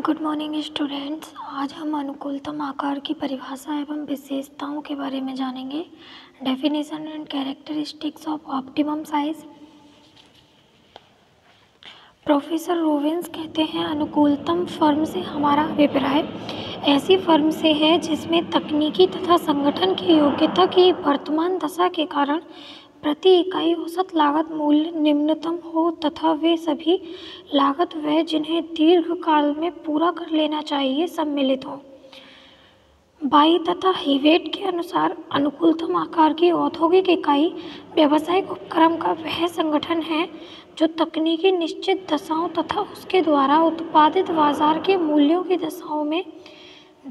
Good morning students. आज हम अनुकूलतम आकार की परिभाषा एवं विशेषताओं के बारे में जानेंगे। Definition and characteristics of optimum size. Professor Robbins कहते हैं, अनुकूलतम फर्म से हमारा अभिप्राय ऐसी फर्म से है जिसमें तकनीकी तथा संगठन की योग्यता की वर्तमान दशा के कारण प्रति इकाई औसत लागत मूल्य निम्नतम हो तथा वे सभी लागत व्यय जिन्हें दीर्घकाल में पूरा कर लेना चाहिए सम्मिलित हों। बाई तथा हिवेट के अनुसार अनुकूलतम आकार की औद्योगिक इकाई व्यावसायिक उपक्रम का वह संगठन है जो तकनीकी निश्चित दशाओं तथा उसके द्वारा उत्पादित बाजार के मूल्यों की दशाओं में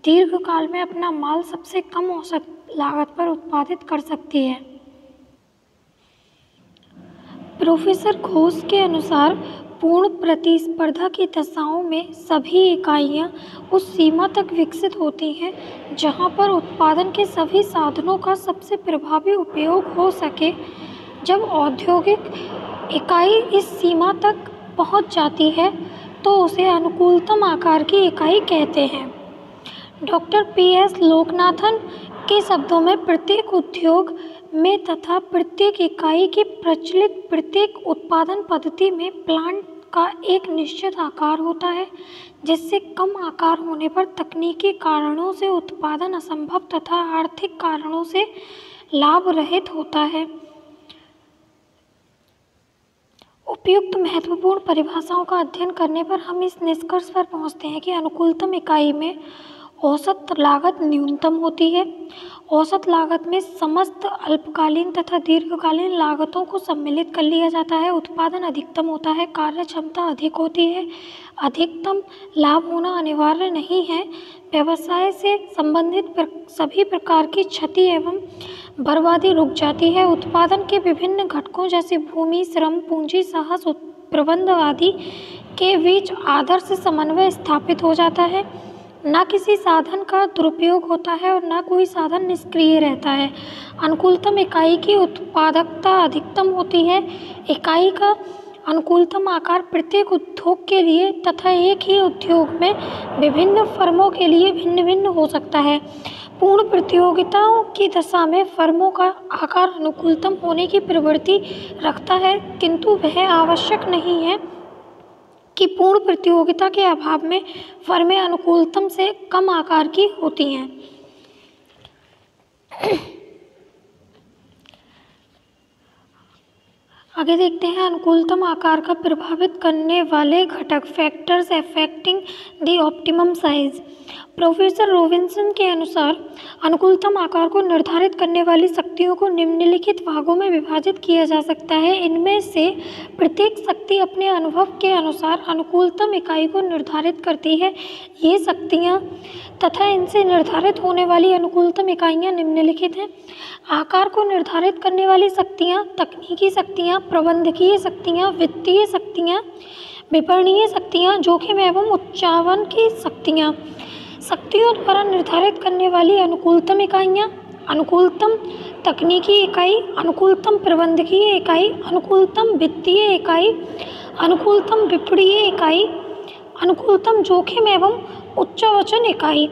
दीर्घकाल में अपना माल सबसे कम औसत लागत पर उत्पादित कर सकती है। प्रोफेसर घोष के अनुसार पूर्ण प्रतिस्पर्धा की दशाओं में सभी इकाइयां उस सीमा तक विकसित होती हैं जहां पर उत्पादन के सभी साधनों का सबसे प्रभावी उपयोग हो सके। जब औद्योगिक इकाई इस सीमा तक पहुंच जाती है तो उसे अनुकूलतम आकार की इकाई कहते हैं। Doctor PS. लोकनाथन के शब्दों में प्रत्येक उद्योग में तथा प्रत्येक इकाई की प्रचलित प्रत्येक उत्पादन पद्धति में प्लांट का एक निश्चित आकार होता है जिससे कम आकार होने पर तकनीकी कारणों से उत्पादन असंभव तथा आर्थिक कारणों से लाभ रहित होता है। उपयुक्त महत्वपूर्ण परिभाषाओं का अध्ययन करने पर हम इस निष्कर्ष पर पहुंचते हैं कि अनुकूलतम इकाई में औसत लागत न्यूनतम होती है। औसत लागत में समस्त अल्पकालीन तथा दीर्घकालीन लागतों को सम्मिलित कर लिया जाता है। उत्पादन अधिकतम होता है, कार्य क्षमता अधिक होती है। अधिकतम लाभ होना अनिवार्य नहीं है। व्यवसाय से संबंधित सभी प्रकार की क्षति एवं बर्बादी रुक जाती है। उत्पादन के विभिन्न घटकों जैसे भूमि, श्रम, पूंजी, साहस, प्रबंध आदि के बीच आदर्श समन्वय स्थापित हो जाता है। न किसी साधन का दुरुपयोग होता है और न कोई साधन निष्क्रिय रहता है। अनुकूलतम इकाई की उत्पादकता अधिकतम होती है। इकाई का अनुकूलतम आकार प्रत्येक उद्योग के लिए तथा एक ही उद्योग में विभिन्न फर्मों के लिए भिन्न भिन्न हो सकता है। पूर्ण प्रतियोगिताओं की दशा में फर्मों का आकार अनुकूलतम होने की प्रवृत्ति रखता है, किंतु वह आवश्यक नहीं है कि पूर्ण प्रतियोगिता के अभाव में फर्में अनुकूलतम से कम आकार की होती हैं। आगे देखते हैं अनुकूलतम आकार का प्रभावित करने वाले घटक, factors affecting the optimum size. Professor Robinson के अनुसार अनुकूलतम आकार को निर्धारित करने वाली शक्तियों को निम्नलिखित भागों में विभाजित किया जा सकता है। इनमें से प्रत्येक शक्ति अपने अनुभव के अनुसार अनुकूलतम इकाई को निर्धारित करती है। ये शक्तियाँ तथा इनसे निर्धारित होने वाली अनुकूलतम इकाइयाँ निम्नलिखित हैं। आकार को निर्धारित करने वाली शक्तियाँ, तकनीकी शक्तियाँ, प्रबंधकीय शक्तियाँ, वित्तीय शक्तियाँ, विपणनीय शक्तियाँ, जोखिम एवं उच्चावन की शक्तियाँ। शक्तियों द्वारा निर्धारित करने वाली अनुकूलतम इकाइयाँ: अनुकूलतम तकनीकी इकाई, अनुकूलतम प्रबंधकीय इकाई, अनुकूलतम वित्तीय इकाई, अनुकूलतम विपणनीय इकाई, अनुकूलतम जोखिम एवं उच्चावचन इकाई।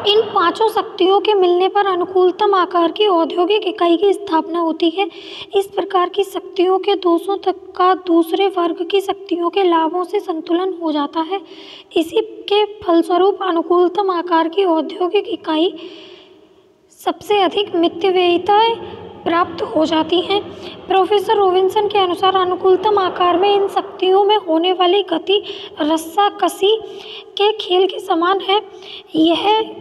इन पांचों शक्तियों के मिलने पर अनुकूलतम आकार की औद्योगिक इकाई की स्थापना होती है। इस प्रकार की शक्तियों के दोषों तक का दूसरे वर्ग की शक्तियों के लाभों से संतुलन हो जाता है। इसी के फलस्वरूप अनुकूलतम आकार की औद्योगिक इकाई सबसे अधिक मितव्ययिताएं प्राप्त हो जाती हैं। प्रोफेसर रोबिन्सन के अनुसार अनुकूलतम आकार में इन शक्तियों में होने वाली गति रस्साकसी के खेल के समान है। यह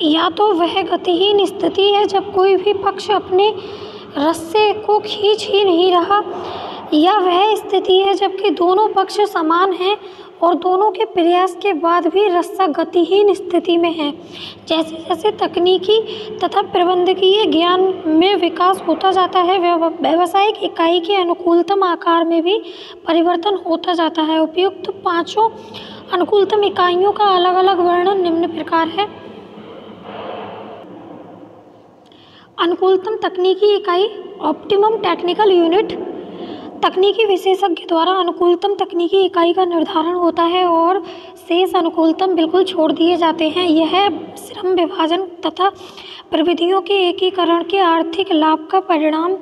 या तो वह गतिहीन स्थिति है जब कोई भी पक्ष अपने रस्से को खींच ही नहीं रहा, या वह स्थिति है जबकि दोनों पक्ष समान हैं और दोनों के प्रयास के बाद भी रस्सा गतिहीन स्थिति में है। जैसे जैसे तकनीकी तथा प्रबंधकीय ज्ञान में विकास होता जाता है, व्यावसायिक इकाई के अनुकूलतम आकार में भी परिवर्तन होता जाता है। उपयुक्त पांचों अनुकूलतम इकाइयों का अलग अलग वर्णन निम्न प्रकार है। अनुकूलतम तकनीकी इकाई, ऑप्टिमम टेक्निकल यूनिट। तकनीकी विशेषज्ञ द्वारा अनुकूलतम तकनीकी इकाई का निर्धारण होता है और शेष अनुकूलतम बिल्कुल छोड़ दिए जाते हैं। यह श्रम विभाजन तथा प्रविधियों के एकीकरण के आर्थिक लाभ का परिणाम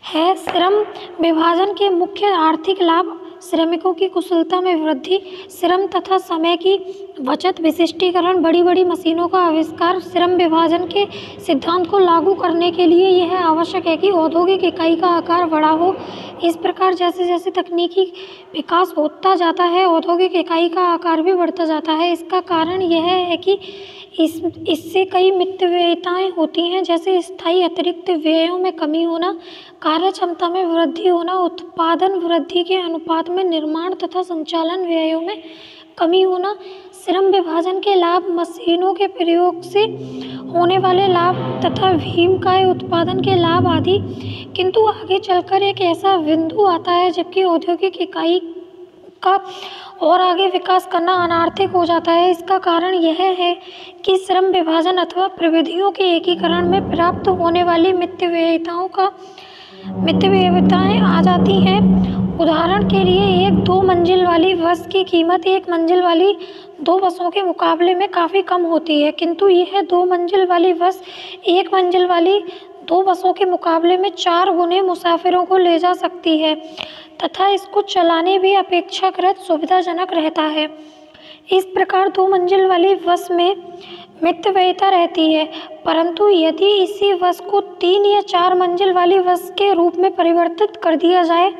है। श्रम विभाजन के मुख्य आर्थिक लाभ श्रमिकों की कुशलता में वृद्धि, श्रम तथा समय की बचत, विशिष्टीकरण, बड़ी बड़ी मशीनों का आविष्कार। श्रम विभाजन के सिद्धांत को लागू करने के लिए यह आवश्यक है कि औद्योगिक इकाई का आकार बड़ा हो। इस प्रकार जैसे जैसे तकनीकी विकास होता जाता है, औद्योगिक इकाई का आकार भी बढ़ता जाता है। इसका कारण यह है कि इससे कई मितव्ययिताएं होती हैं, जैसे स्थायी अतिरिक्त व्ययों में कमी होना, कार्य क्षमता में वृद्धि होना, उत्पादन वृद्धि के अनुपात में निर्माण तथा संचालन व्ययों में कमी होना, श्रम विभाजन के लाभ, मशीनों के प्रयोग से होने वाले लाभ तथा भीमकाय उत्पादन के लाभ आदि। किंतु आगे चलकर एक ऐसा बिंदु आता है जबकि औद्योगिक इकाई का और आगे विकास करना अनार्थिक हो जाता है। इसका कारण यह है कि श्रम विभाजन अथवा प्रविधियों के एकीकरण में प्राप्त होने वाली मितव्ययिताएं आ जाती हैं। उदाहरण के लिए एक 2 मंजिल वाली बस की कीमत 1 मंजिल वाली 2 बसों के मुकाबले में काफ़ी कम होती है, किंतु यह 2 मंजिल वाली बस 1 मंजिल वाली 2 बसों के मुकाबले में 4 गुने मुसाफिरों को ले जा सकती है तथा इसको चलाने भी अपेक्षाकृत सुविधाजनक रहता है। इस प्रकार 2 मंजिल वाली बस में मितव्ययिता रहती है, परंतु यदि इसी बस को 3 या 4 मंजिल वाली बस के रूप में परिवर्तित कर दिया जाए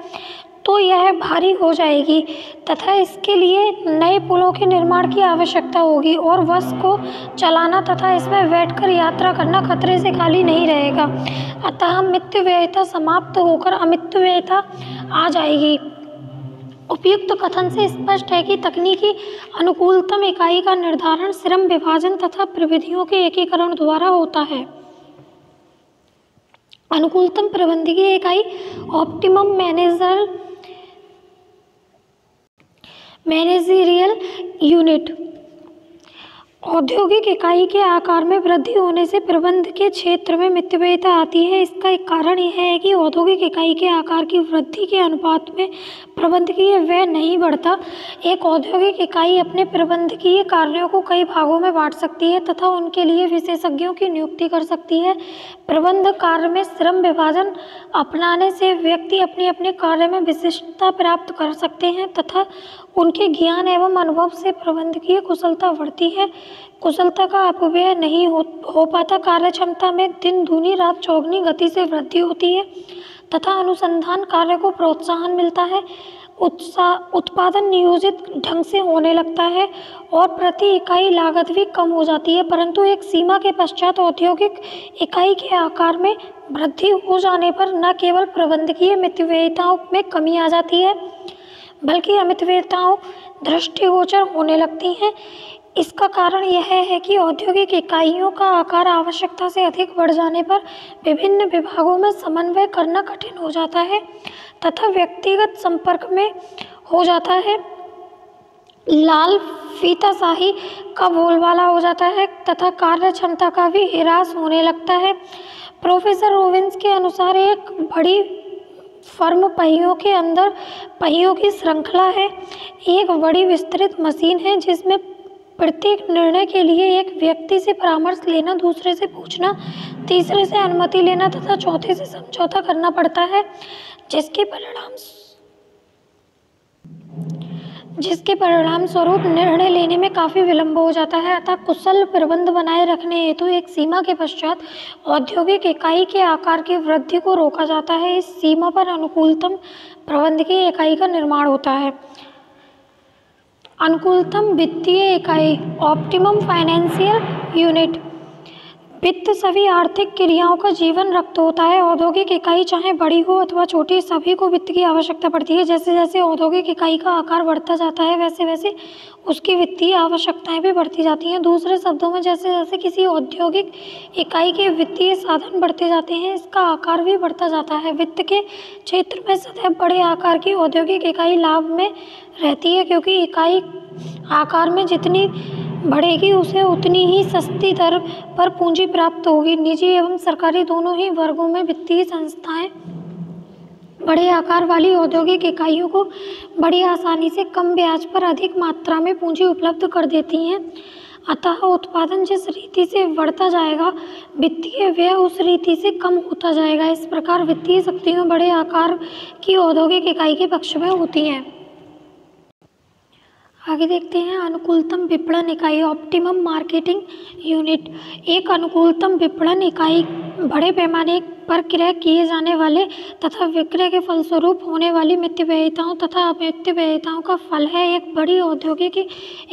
तो यह भारी हो जाएगी तथा इसके लिए नए पुलों के निर्माण की आवश्यकता होगी और बस को चलाना तथा इसमें बैठकर यात्रा करना खतरे से खाली नहीं रहेगा। अतः मितव्ययिता समाप्त होकर अमितव्ययिता आ जाएगी। उपयुक्त कथन से स्पष्ट है कि तकनीकी अनुकूलतम इकाई का निर्धारण श्रम विभाजन तथा प्रविधियों के एकीकरण द्वारा होता है। अनुकूलतम प्रबंधकीय इकाई ऑप्टिमम मैनेजरियल यूनिट। औद्योगिक इकाई के आकार में वृद्धि होने से प्रबंध के क्षेत्र में मितव्ययिता आती है। इसका एक कारण यह है कि औद्योगिक इकाई के आकार की वृद्धि के अनुपात में प्रबंधकीय व्यय नहीं बढ़ता। एक औद्योगिक इकाई अपने प्रबंधकीय कार्यों को कई भागों में बांट सकती है तथा उनके लिए विशेषज्ञों की नियुक्ति कर सकती है। प्रबंध कार्य में श्रम विभाजन अपनाने से व्यक्ति अपने अपने कार्य में विशिष्टता प्राप्त कर सकते हैं तथा उनके ज्ञान एवं अनुभव से प्रबंधकीय कुशलता बढ़ती है। कुशलता का अपव्यय नहीं हो पाता। कार्य क्षमता में दिन दूनी रात चौगुनी गति से वृद्धि होती है तथा अनुसंधान कार्य को प्रोत्साहन मिलता है। उत्पादन नियोजित ढंग से होने लगता है और प्रति इकाई लागत भी कम हो जाती है, परंतु एक सीमा के पश्चात औद्योगिक इकाई के आकार में वृद्धि हो जाने पर न केवल प्रबंधकीय मितव्ययिताओं में कमी आ जाती है बल्कि अमितव्ययिताओं दृष्टिगोचर होने लगती हैं। इसका कारण यह है कि औद्योगिक इकाइयों का आकार आवश्यकता से अधिक बढ़ जाने पर विभिन्न विभागों में समन्वय करना कठिन हो जाता है तथा व्यक्तिगत संपर्क में हो जाता है। लाल फीताशाही का बोलबाला हो जाता है तथा कार्य क्षमता का भी ह्रास होने लगता है। प्रोफेसर रोबिन्स के अनुसार एक बड़ी फर्म पहियों के अंदर पहियों की श्रृंखला है। एक बड़ी विस्तृत मशीन है जिसमें प्रत्येक निर्णय के लिए एक व्यक्ति से परामर्श लेना, दूसरे से पूछना, तीसरे से अनुमति लेना तथा चौथे से समझौता करना पड़ता है, जिसके परिणाम स्वरूप निर्णय लेने में काफ़ी विलंब हो जाता है। अतः कुशल प्रबंध बनाए रखने हेतु एक सीमा के पश्चात औद्योगिक इकाई के आकार की वृद्धि को रोका जाता है। इस सीमा पर अनुकूलतम प्रबंधकीय इकाई का निर्माण होता है। अनुकूलतम वित्तीय इकाई ऑप्टिमम फाइनेंशियल यूनिट। वित्त सभी आर्थिक क्रियाओं का जीवन रक्त होता है। औद्योगिक इकाई चाहे बड़ी हो अथवा छोटी, सभी को वित्त की आवश्यकता पड़ती है। जैसे जैसे औद्योगिक इकाई का आकार बढ़ता जाता है वैसे वैसे उसकी वित्तीय आवश्यकताएं भी बढ़ती जाती हैं। दूसरे शब्दों में जैसे जैसे किसी औद्योगिक इकाई के वित्तीय साधन बढ़ते जाते हैं, इसका आकार भी बढ़ता जाता है। वित्त के क्षेत्र में सदैव बड़े आकार की औद्योगिक इकाई लाभ में रहती है, क्योंकि इकाई आकार में जितनी बढ़ेगी उसे उतनी ही सस्ती दर पर पूंजी प्राप्त होगी। निजी एवं सरकारी दोनों ही वर्गों में वित्तीय संस्थाएं बड़े आकार वाली औद्योगिक इकाइयों को बड़ी आसानी से कम ब्याज पर अधिक मात्रा में पूंजी उपलब्ध कर देती हैं। अतः उत्पादन जिस रीति से बढ़ता जाएगा, वित्तीय व्यय उस रीति से कम होता जाएगा। इस प्रकार वित्तीय शक्तियाँ बड़े आकार की औद्योगिक इकाई के पक्ष में होती हैं। आगे देखते हैं अनुकूलतम विपणन इकाई, ऑप्टिमम मार्केटिंग यूनिट। एक अनुकूलतम विपणन इकाई बड़े पैमाने पर क्रय किए जाने वाले तथा विक्रय के फलस्वरूप होने वाली मितव्ययिताओं तथा अमितव्ययिताओं का फल है। एक बड़ी औद्योगिक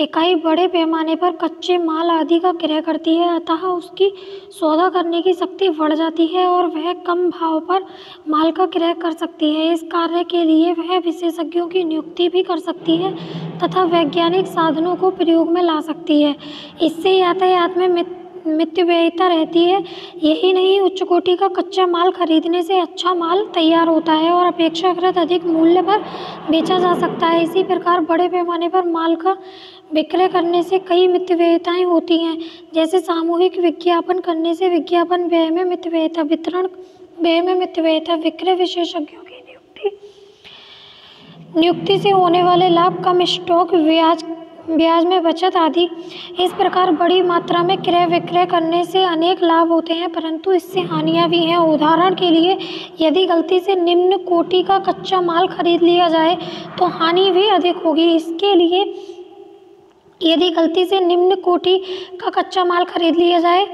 इकाई बड़े पैमाने पर कच्चे माल आदि का क्रय करती है, अतः उसकी सौदा करने की शक्ति बढ़ जाती है और वह कम भाव पर माल का क्रय कर सकती है। इस कार्य के लिए वह विशेषज्ञों की नियुक्ति भी कर सकती है तथा वैज्ञानिक साधनों को प्रयोग में ला सकती है। इससे यातायात में मितव्ययिता रहती है। यही नहीं, उच्च कोटि का कच्चा माल खरीदने से अच्छा माल तैयार होता है और अपेक्षाकृत अधिक मूल्य पर बेचा जा सकता है। इसी प्रकार बड़े पैमाने पर माल का विक्रय करने से कई मितव्ययिताएं होती हैं, जैसे सामूहिक विज्ञापन करने से विज्ञापन व्यय में मितव्ययिता, वितरण व्यय में मितव्ययिता, विक्रय विशेषज्ञों की नियुक्ति से होने वाले लाभ, कम स्टॉक, ब्याज में बचत आदि। इस प्रकार बड़ी मात्रा में क्रय विक्रय करने से अनेक लाभ होते हैं, परंतु इससे हानियां भी हैं। उदाहरण के लिए, यदि गलती से निम्न कोटि का कच्चा माल खरीद लिया जाए तो हानि भी अधिक होगी। इसके लिए यदि गलती से निम्न कोटि का कच्चा माल खरीद लिया जाए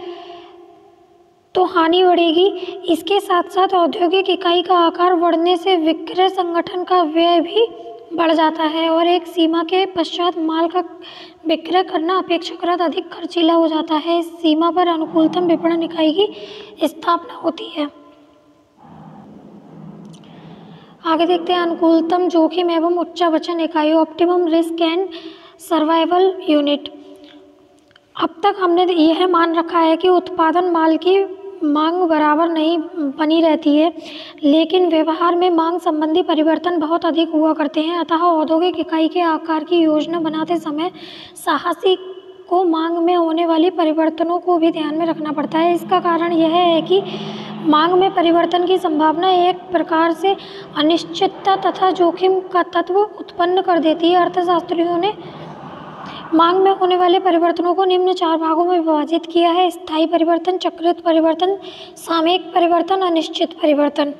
तो हानि बढ़ेगी। इसके साथ साथ औद्योगिक इकाई का आकार बढ़ने से विक्रय संगठन का व्यय भी बढ़ जाता है और एक सीमा के पश्चात माल का विक्रय करना अपेक्षाकृत अधिक खर्चीला हो जाता है। इस सीमा पर अनुकूलतम विपणन इकाई की स्थापना होती है। आगे देखते हैं अनुकूलतम जोखिम एवं उच्चावचन इकाई, optimum risk and survival unit. अब तक हमने यह मान रखा है कि उत्पादन माल की मांग बराबर नहीं बनी रहती है, लेकिन व्यवहार में मांग संबंधी परिवर्तन बहुत अधिक हुआ करते हैं। अतः औद्योगिक इकाई के आकार की योजना बनाते समय साहसी को मांग में होने वाली परिवर्तनों को भी ध्यान में रखना पड़ता है। इसका कारण यह है कि मांग में परिवर्तन की संभावना एक प्रकार से अनिश्चितता तथा जोखिम का तत्व उत्पन्न कर देती है। अर्थशास्त्रियों ने मांग में होने वाले परिवर्तनों को निम्न 4 भागों में विभाजित किया है: स्थायी परिवर्तन, चक्रित परिवर्तन, सामयिक परिवर्तन, अनिश्चित परिवर्तन।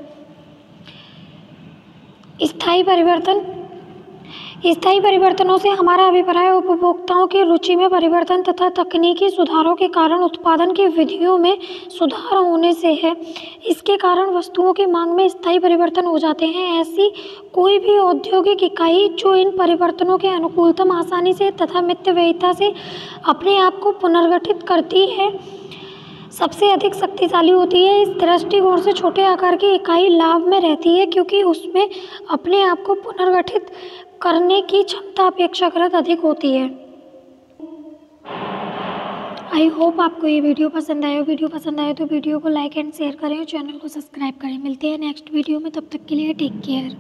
स्थायी परिवर्तनों से हमारा अभिप्राय उपभोक्ताओं की रुचि में परिवर्तन तथा तकनीकी सुधारों के कारण उत्पादन की विधियों में सुधार होने से है। इसके कारण वस्तुओं की मांग में स्थायी परिवर्तन हो जाते हैं। ऐसी कोई भी औद्योगिक इकाई जो इन परिवर्तनों के अनुकूलतम, आसानी से तथा मितव्ययिता से अपने आप को पुनर्गठित करती है, सबसे अधिक शक्तिशाली होती है। इस दृष्टिकोण से छोटे आकार की इकाई लाभ में रहती है, क्योंकि उसमें अपने आप को पुनर्गठित करने की क्षमता अपेक्षाकृत अधिक होती है। आई होप आपको ये वीडियो पसंद आया। वीडियो पसंद आए तो वीडियो को लाइक एंड शेयर करें और चैनल को सब्सक्राइब करें। मिलते हैं नेक्स्ट वीडियो में, तब तक के लिए टेक केयर।